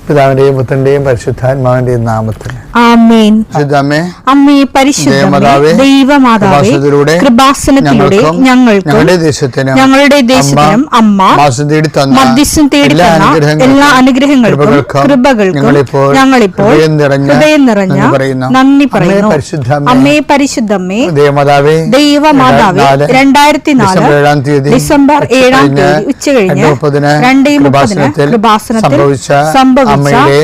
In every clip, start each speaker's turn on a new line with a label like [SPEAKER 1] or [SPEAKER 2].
[SPEAKER 1] പിതാവിന്റെയും പുത്രന്റെയും പരിശുദ്ധാത്മാവിന്റെയും നാമത്തിൽ
[SPEAKER 2] ആമേൻ. അമ്മേ പരിശുദ്ധമേ, ദൈവമാതാവേ, കൃപാസനത്തിലൂടെ ഞങ്ങൾക്കും ഞങ്ങളുടെ ദേശത്തിനും അമ്മ മധ്യസ്ഥം തേടി തന്ന എല്ലാ അനുഗ്രഹങ്ങൾക്കും കൃപകൾക്കും ഞങ്ങളിപ്പോൾ ഹൃദയം നിറഞ്ഞ നന്ദി പറയുന്നു. അമ്മേ പരിശുദ്ധമേ, ദൈവമാതാവേ, 2004 ഡിസംബർ 7 ഉച്ചകഴിഞ്ഞ് 2:30 കൃപാസനത്തിൽ സംഭവിച്ച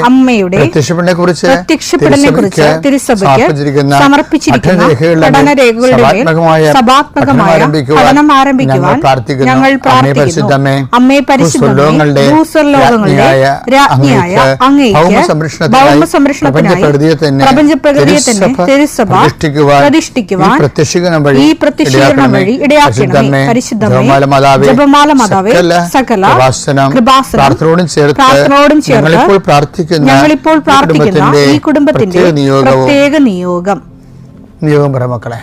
[SPEAKER 2] അമ്മയുടെ പ്രത്യക്ഷപ്പെടലിനെ കുറിച്ച് തിരുസഭയ്ക്ക് സമർപ്പിച്ചിരിക്കുന്ന പഠനരേഖകളുടെ സഭാത്മകമായ പഠനം ആരംഭിക്കുവാൻ ഞങ്ങൾ പ്രാർത്ഥിക്കുന്നു. അമ്മേ പരിശുദ്ധമേ, ഭൂസ്വർലോകങ്ങളുടെ രാജ്ഞിയായ അങ്ങേയ്ക്ക് ഭൗമസംരക്ഷണത്തിനായി പ്രപഞ്ചപ്രകൃതിയെ തന്നെ തിരുസഭ പ്രതിഷ്ഠിക്കുവാൻ ഈ പ്രത്യക്ഷീകരണം വഴി ഇടയാക്കണമേ. പരിശുദ്ധമേ, ജപമാല മാതാവേ, സകല കൃപാസനം പ്രാർത്ഥനയോടും ചേർത്ത് ഞങ്ങളിപ്പോൾ പ്രാർത്ഥിക്കുന്ന ഈ കുടുംബത്തിന്റെ പ്രത്യേക നിയോഗം
[SPEAKER 1] മക്കളെ.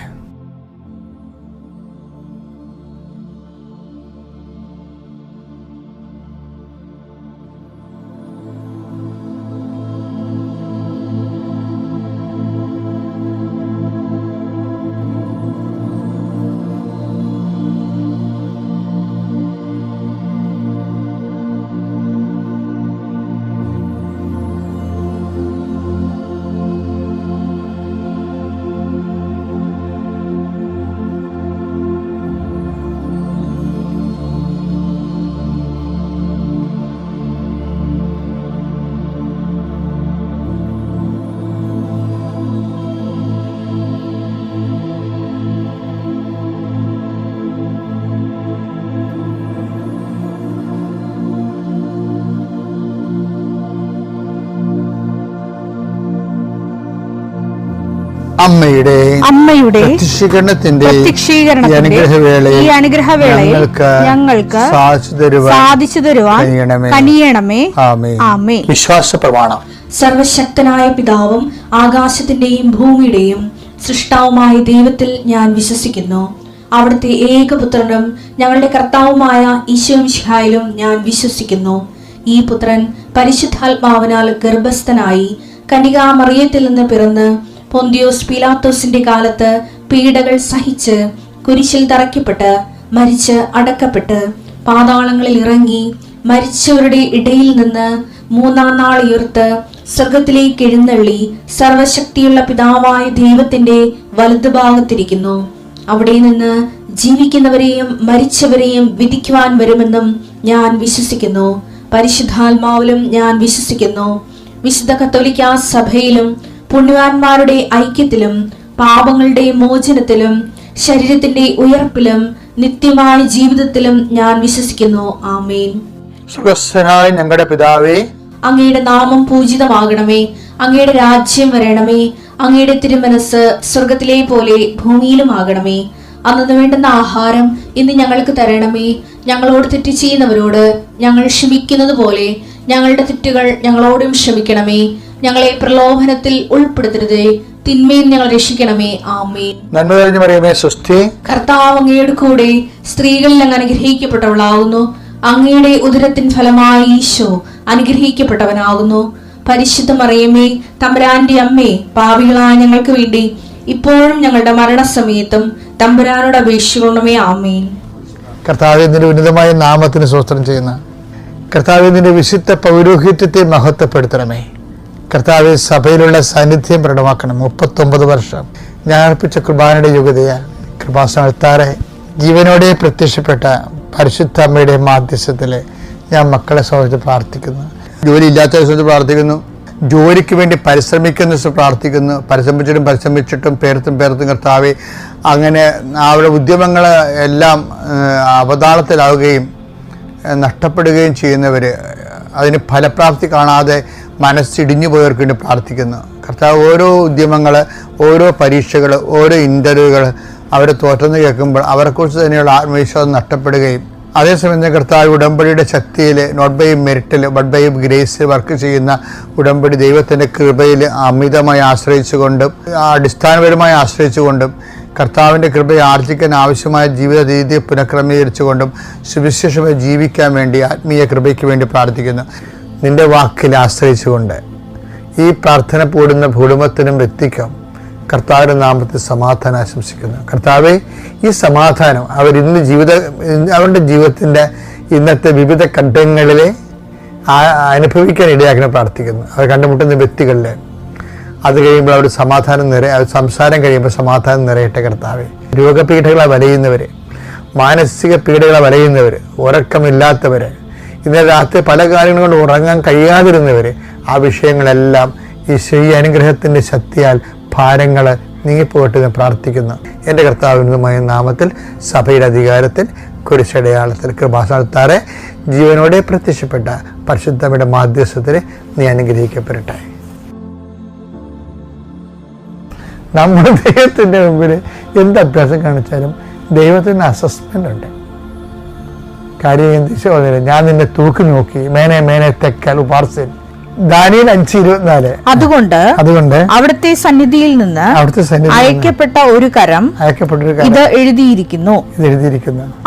[SPEAKER 1] അമ്മയുടെ പ്രത്യക്ഷീകരണത്തിന്റെ ഈ അനുഗ്രഹവേളയിൽ ഞങ്ങൾക്ക് സാധിച്ചു തരുവാൻ കനിയണമേ. ആമേൻ. വിശ്വാസ പ്രമാണം.
[SPEAKER 3] സർവശക്തനായ പിതാവും ആകാശത്തിന്റെയും ഭൂമിയുടെയും സൃഷ്ടാവുമായ ദൈവത്തിൽ ഞാൻ വിശ്വസിക്കുന്നു. അവിടുത്തെ ഏകപുത്രനും ഞങ്ങളുടെ കർത്താവുമായ ഈശോമിശിഹായിലും ഞാൻ വിശ്വസിക്കുന്നു. ഈ പുത്രൻ പരിശുദ്ധാത്മാവിനാൽ ഗർഭസ്ഥനായി കന്യകാമറിയത്തിൽ നിന്ന് പിറന്ന് പൊന്തിയോസ് പീലാത്തോസിന്റെ കാലത്ത് പീഡകൾ സഹിച്ച് കുരിശിൽ തറയ്ക്കപ്പെട്ട് മരിച്ച് അടക്കപ്പെട്ട് പാതാളങ്ങളിൽ ഇറങ്ങി മരിച്ചവരുടെ ഇടയിൽ നിന്ന് 3-ാം നാൾ ഉയർത്ത് സ്വർഗത്തിലേക്ക് എഴുന്നള്ളി സർവശക്തിയുള്ള പിതാവായ ദൈവത്തിന്റെ വലതുഭാഗത്തിരിക്കുന്നു. അവിടെ നിന്ന് ജീവിക്കുന്നവരെയും മരിച്ചവരെയും വിധിക്കുവാൻ വരുമെന്നും ഞാൻ വിശ്വസിക്കുന്നു. പരിശുദ്ധാത്മാവിലും ഞാൻ വിശ്വസിക്കുന്നു. വിശുദ്ധ കത്തോലിക്കാ സഭയിലും പുണ്യവാന്മാരുടെ ഐക്യത്തിലും പാപങ്ങളുടെ മോചനത്തിലും ശരീരത്തിന്റെ ഉയർപ്പിലും നിത്യമായ ജീവിതത്തിലും ഞാൻ വിശ്വസിക്കുന്നു. ആമേൻ.
[SPEAKER 1] സ്വർഗ്ഗസ്ഥനായ ഞങ്ങളുടെ പിതാവേ,
[SPEAKER 3] അങ്ങയുടെ നാമം പൂജിതമാകണമേ. അങ്ങയുടെ രാജ്യം വരണമേ. അങ്ങയുടെ തിരുമനസ് സ്വർഗത്തിലെ പോലെ ഭൂമിയിലും ആകണമേ. അന്നു വേണ്ടുന്ന ആഹാരം ഇന്ന് ഞങ്ങൾക്ക് തരണമേ. ഞങ്ങളോട് തെറ്റ് ചെയ്യുന്നവരോട് ഞങ്ങൾ ക്ഷമിക്കുന്നത് പോലെ ഞങ്ങളുടെ തെറ്റുകൾ ഞങ്ങളോടും ക്ഷമിക്കണമേ. ഞങ്ങളെ പ്രലോഭനത്തിൽ ഉൾപ്പെടുത്തരുതേ, തിന്മയിൽ ഞങ്ങൾ രക്ഷിക്കണമേ. ആമേൻ.
[SPEAKER 1] നന്മ നിറഞ്ഞ മറിയമേ, സ്വസ്തി.
[SPEAKER 3] കർത്താവ് അങ്ങയുടെ കൂടെ സ്ത്രീകളിൽ അങ്ങ് അനുഗ്രഹിക്കപ്പെട്ടവളാകുന്നു. അങ്ങയുടെ ഉദരത്തിൻ ഫലമായി ഈശോ അനുഗ്രഹിക്കപ്പെട്ടവനാകുന്നു. പരിശുദ്ധ മറിയമേ, തമ്പുരാന്റെ അമ്മേ, പാപികളായ ഞങ്ങൾക്ക് വേണ്ടി ഇപ്പോഴും ഞങ്ങളുടെ മരണസമയത്തും തമ്പുരാനോട് അപേക്ഷിക്കണമേ. ആമേൻ.
[SPEAKER 1] കർത്താവേ, നിന്റെ ഉന്നതമായ നാമത്തിന് സ്തോത്രം ചെയ്യുന്ന കർത്താവേ, നിന്റെ വിശുദ്ധ പൗരോഹിത്യത്തെ മഹത്വപ്പെടുത്തണമേ. കർത്താവെ, സഭയിലുള്ള സാന്നിധ്യം പ്രകടമാക്കണം. 39 വർഷം ഞാൻ അർപ്പിച്ച കുർബാനയുടെ യോഗ്യതയാൽ കൃപാസനത്താറെ ജീവനോടെ പ്രത്യക്ഷപ്പെട്ട പരിശുദ്ധ അമ്മയുടെ മാധ്യസ്ഥത്തിൽ ഞാൻ മക്കളെ സംബന്ധിച്ച് പ്രാർത്ഥിക്കുന്നു. ജോലി ഇല്ലാത്തവരെ സംബന്ധിച്ച് പ്രാർത്ഥിക്കുന്നു. ജോലിക്ക് വേണ്ടി പരിശ്രമിക്കുന്ന പ്രാർത്ഥിക്കുന്നു. പരിശ്രമിച്ചിട്ടും പേർത്തും കർത്താവെ, അങ്ങനെ അവരുടെ ഉദ്യമങ്ങൾ എല്ലാം അവതാളത്തിലാവുകയും നഷ്ടപ്പെടുകയും ചെയ്യുന്നവർ, അതിന് ഫലപ്രാപ്തി കാണാതെ മനസ്സിടിഞ്ഞു പോയവർക്ക് വേണ്ടി പ്രാർത്ഥിക്കുന്നു. കർത്താവ്, ഓരോ ഉദ്യമങ്ങൾ, ഓരോ പരീക്ഷകൾ, ഓരോ ഇൻ്റർവ്യൂകൾ അവർ തോറ്റെന്ന് കേൾക്കുമ്പോൾ അവരെക്കുറിച്ച് തന്നെയുള്ള ആത്മവിശ്വാസം നഷ്ടപ്പെടുകയും അതേസമയം കർത്താവ് ഉടമ്പടിയുടെ ശക്തിയിൽ നോട്ട് ബൈ മെറിറ്റിൽ ബട്ട് ബൈ ഗ്രേസിൽ വർക്ക് ചെയ്യുന്ന ഉടമ്പടി ദൈവത്തിൻ്റെ കൃപയിൽ അമിതമായി ആശ്രയിച്ചുകൊണ്ടും അടിസ്ഥാനപരമായി ആശ്രയിച്ചുകൊണ്ടും കർത്താവിൻ്റെ കൃപയെ ആർജിക്കാൻ ആവശ്യമായ ജീവിത രീതിയെ പുനഃക്രമീകരിച്ചുകൊണ്ടും സുവിശേഷമായി ജീവിക്കാൻ വേണ്ടി ആത്മീയ കൃപയ്ക്ക് വേണ്ടി പ്രാർത്ഥിക്കുന്നു. നിന്റെ വാക്കിൽ ആശ്രയിച്ചുകൊണ്ട് ഈ പ്രാർത്ഥന കൂടുന്ന കുടുംബത്തിനും വ്യക്തിക്കും കർത്താവിൻ്റെ നാമത്തിൽ സമാധാനം ആശംസിക്കുന്നു. കർത്താവെ, ഈ സമാധാനം അവരുടെ ജീവിതത്തിൻ്റെ ഇന്നത്തെ വിവിധ ഘട്ടങ്ങളിലെ അനുഭവിക്കാൻ ഇടയാക്കണം പ്രാർത്ഥിക്കുന്നു. അവർ കണ്ടുമുട്ടുന്ന വ്യക്തികളിൽ അത് കഴിയുമ്പോൾ അവർ സംസാരം കഴിയുമ്പോൾ സമാധാനം നിറയട്ടെ. കർത്താവെ, രോഗപീഠകളെ വലയുന്നവർ, മാനസിക പീഡകളെ വലയുന്നവർ, ഉറക്കമില്ലാത്തവർ, ഇന്നലെ രാത്രി പല കാര്യങ്ങൾ കൊണ്ട് ഉറങ്ങാൻ കഴിയാതിരുന്നവർ, ആ വിഷയങ്ങളെല്ലാം ഈ അനുഗ്രഹത്തിൻ്റെ ശക്തിയാൽ ഭാരങ്ങൾ നീങ്ങിപ്പോയിട്ട് ഞാൻ പ്രാർത്ഥിക്കുന്നു. എൻ്റെ കർത്താവിനുമായ നാമത്തിൽ സഭയുടെ അധികാരത്തിൽ കുരിശടയാളത്തിൽ കൃപാസനത്താറെ ജീവനോടെ പ്രത്യക്ഷപ്പെട്ട പരിശുദ്ധയുടെ മാധ്യസ്ഥത്തിൽ നീ അനുഗ്രഹിക്കപ്പെടട്ടെ. നമ്മുടെ ദൈവത്തിൻ്റെ മുമ്പിൽ എന്ത് അഭ്യാസം കാണിച്ചാലും ദൈവത്തിന് അസസ്മെൻ്റ് ഉണ്ട്. കാര്യം എന്തിച്ചോ ഞാൻ നിന്നെ തൂക്കി നോക്കി മേനെ തെക്കൽ ഉപാർസൻ. ദാനിയേൽ 5:24. അതുകൊണ്ട് അവിടുത്തെ സന്നിധിയിൽ നിന്ന് അയക്കപ്പെട്ട ഒരു കരം ഇത് എഴുതിയിരിക്കുന്നു.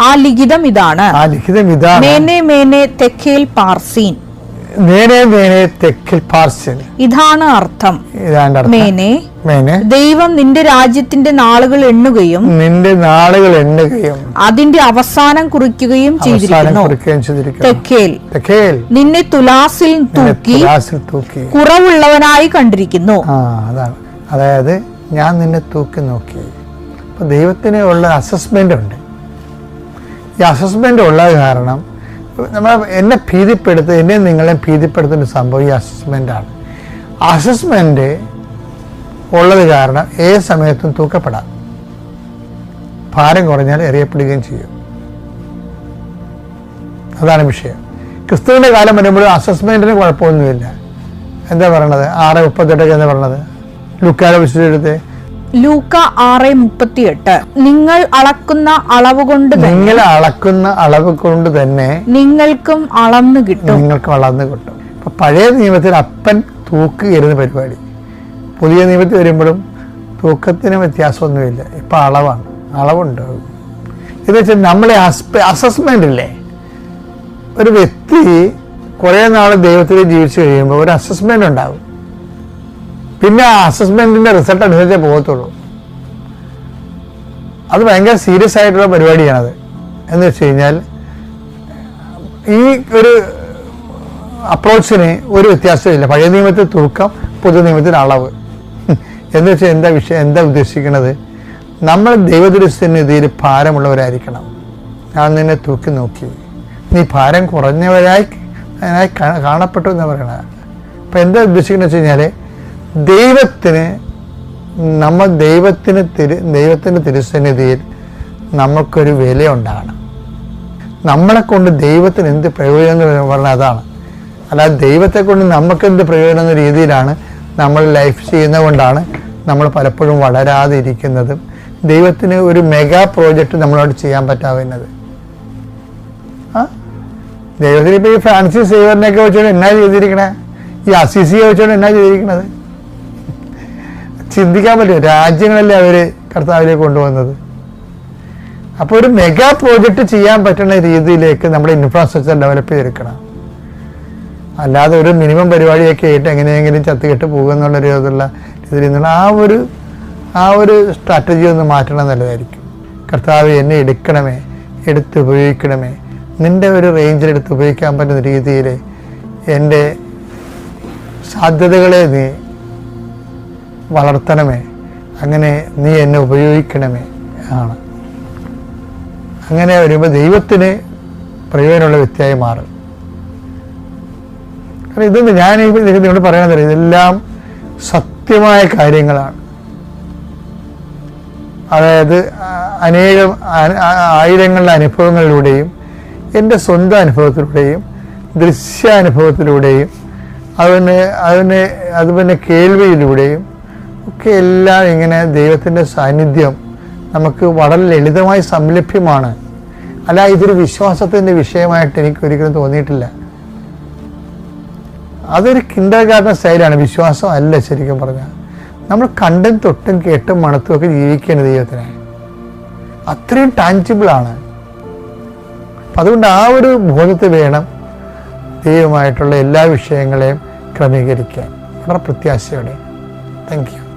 [SPEAKER 1] ആ ലിഖിതം ഇതാണ്, മേനെ തെക്കേൽ പാർസീൻ. ഇതാണ് അർത്ഥം. മേനെ ദൈവം നിന്റെ രാജ്യത്തിന്റെ നാളുകൾ എണ്ണുകയും അതിന്റെ അവസാനം കുറിക്കുകയും ചെയ്തിരിക്കുന്നു. തെക്കേൽ നിന്നെ തുലാസിൽ തൂക്കി കുറവുള്ളവനായി കണ്ടിരിക്കുന്നു. അതായത് ഞാൻ നിന്നെ തൂക്കി നോക്കി. അപ്പൊ ദൈവത്തിന് ഉള്ള അസസ്മെന്റ് ഉണ്ട്. ഈ അസസ്മെന്റ് ഉള്ള കാരണം എന്നെ നിങ്ങളെ ഭീതിപ്പെടുത്തുന്ന സംഭവം ഈ അസസ്മെൻ്റാണ്. അസസ്മെൻ്റ് ഉള്ളത് കാരണം ഏത് സമയത്തും തൂക്കപ്പെടാം, ഭാരം കുറഞ്ഞാൽ എറിയപ്പെടുകയും ചെയ്യും. അതാണ് വിഷയം. ക്രിസ്തുവിൻ്റെ കാലം വരുമ്പോൾ അസസ്മെൻറ്റിന് കുഴപ്പമൊന്നുമില്ല. എന്താ പറയണത്? 6:38 എന്താ പറയണത്? ലൂക്കായുടെ വിശുദ്ധത്തെ ലൂക്ക 6:38 നിങ്ങൾ അളക്കുന്ന അളവ് കൊണ്ട് തന്നെ നിങ്ങൾക്കും അളന്നു കിട്ടും. ഇപ്പൊ പഴയ നിയമത്തിൽ അപ്പൻ തൂക്കുകയായിരുന്നു പരിപാടി. പുതിയ നിയമത്തിൽ വരുമ്പോഴും തൂക്കത്തിന് വ്യത്യാസമൊന്നുമില്ല. ഇപ്പൊ അളവുണ്ട്. എന്ന് വെച്ചാൽ നമ്മളെ അസസ്മെന്റ് ഇല്ലേ, ഒരു വ്യക്തി കുറെ നാൾ ദൈവത്തിൽ ജീവിച്ചു കഴിയുമ്പോൾ ഒരു അസസ്മെന്റ് ഉണ്ടാകും. പിന്നെ ആ അസസ്മെന്റിന്റെ റിസൾട്ട് അനുസരിച്ചേ പോകത്തുള്ളൂ. അത് ഭയങ്കര സീരിയസ് ആയിട്ടുള്ള പരിപാടിയാണത്. എന്ന് വെച്ച് കഴിഞ്ഞാൽ ഈ ഒരു അപ്രോച്ചിന് ഒരു വ്യത്യാസമില്ല. പഴയ നിയമത്തിൽ തൂക്കം, പുതിയ നിയമത്തിൽ അളവ്. എന്ന് വെച്ചാൽ എന്താ ഉദ്ദേശിക്കുന്നത്? നമ്മൾ ദൈവദൃശ്യനിധിയിൽ ഭാരമുള്ളവരായിരിക്കണം. ഞാൻ നിന്നെ തൂക്കി നോക്കി, നീ ഭാരം കുറഞ്ഞവരായി കാണപ്പെട്ടു എന്ന് പറയണത്. അപ്പം എന്താ ഉദ്ദേശിക്കുന്നത് വെച്ച് കഴിഞ്ഞാൽ ദൈവത്തിൻ്റെ തിരുസന്നിധിയിൽ നമുക്കൊരു വില ഉണ്ടാകണം. നമ്മളെ കൊണ്ട് ദൈവത്തിന് എന്ത് പ്രയോജനം എന്ന് പറഞ്ഞാൽ അതാണ്. അല്ലാതെ ദൈവത്തെ കൊണ്ട് നമുക്കെന്ത് പ്രയോജനം എന്ന രീതിയിലാണ് നമ്മൾ ലൈഫ് ചെയ്യുന്നത് കൊണ്ടാണ് നമ്മൾ പലപ്പോഴും വളരാതെ ഇരിക്കുന്നതും ദൈവത്തിന് ഒരു മെഗാ പ്രോജക്റ്റ് നമ്മളോട് ചെയ്യാൻ പറ്റാവുന്നത്. ദൈവത്തിന് ഇപ്പോൾ ഈ ഫ്രാൻസിസ് സേവറിനെയൊക്കെ വെച്ചുകൊണ്ട് എന്നാ ചെയ്തിരിക്കണേ, ഈ അസിസിയെ വെച്ചുകൊണ്ട് എന്നാ ചെയ്തിരിക്കണത്? ചിന്തിക്കാൻ പറ്റുമോ? രാജ്യങ്ങളല്ലേ അവര് കർത്താവിലേക്ക് കൊണ്ടുവന്നത്. അപ്പോൾ ഒരു മെഗാ പ്രോജക്റ്റ് ചെയ്യാൻ പറ്റുന്ന രീതിയിലേക്ക് നമ്മുടെ ഇൻഫ്രാസ്ട്രക്ചർ ഡെവലപ്പ് ചെയ്തെടുക്കണം. അല്ലാതെ ഒരു മിനിമം പരിപാടിയൊക്കെ ആയിട്ട് എങ്ങനെയെങ്കിലും ചത്തുകെട്ട് പോകുക എന്നുള്ള രീതിയിലുള്ള ആ ഒരു സ്ട്രാറ്റജി ഒന്ന് മാറ്റണം നല്ലതായിരിക്കും. കർത്താവ് എന്നെ എടുത്ത് ഉപയോഗിക്കണമേ, നിൻ്റെ ഒരു റേഞ്ചിൽ എടുത്ത് ഉപയോഗിക്കാൻ പറ്റുന്ന രീതിയിൽ എൻ്റെ സാധ്യതകളെ നീ വളർത്തണമേ, അങ്ങനെ നീ എന്നെ ഉപയോഗിക്കണമേ ആണ്. അങ്ങനെ വരുമ്പോൾ ദൈവത്തിന് പ്രയോജനമുള്ള വ്യക്തിയായി മാറും. കാരണം ഇതൊന്നും ഞാൻ നിങ്ങളോട് പറയണതല്ല, ഇതെല്ലാം സത്യമായ കാര്യങ്ങളാണ്. അതായത് ആയിരങ്ങളുടെ അനുഭവങ്ങളിലൂടെയും എൻ്റെ സ്വന്തം അനുഭവത്തിലൂടെയും ദൃശ്യാനുഭവത്തിലൂടെയും അതുപോലെ കേൾവിയിലൂടെയും ഒക്കെ എല്ലാം ഇങ്ങനെ ദൈവത്തിൻ്റെ സാന്നിധ്യം നമുക്ക് വളരെ ലളിതമായി സംലഭ്യമാണ്. അല്ല, ഇതൊരു വിശ്വാസത്തിൻ്റെ വിഷയമായിട്ട് എനിക്ക് ഒരിക്കലും തോന്നിയിട്ടില്ല. അതൊരു കിൻഡർ ഗാർഡൻ സ്റ്റൈലാണ്, വിശ്വാസം അല്ല. ശരിക്കും പറഞ്ഞാൽ നമ്മൾ കണ്ടും തൊട്ടും കേട്ടും മണത്തും ഒക്കെ ജീവിക്കേണ്ട ദൈവത്തിനെ അത്രയും ടാഞ്ചിബിളാണ്. അതുകൊണ്ട് ആ ഒരു ബോധത്തിൽ വേണം ദൈവമായിട്ടുള്ള എല്ലാ വിഷയങ്ങളെയും ക്രമീകരിക്കാൻ വളരെ പ്രത്യാശയോടെ. Thank you.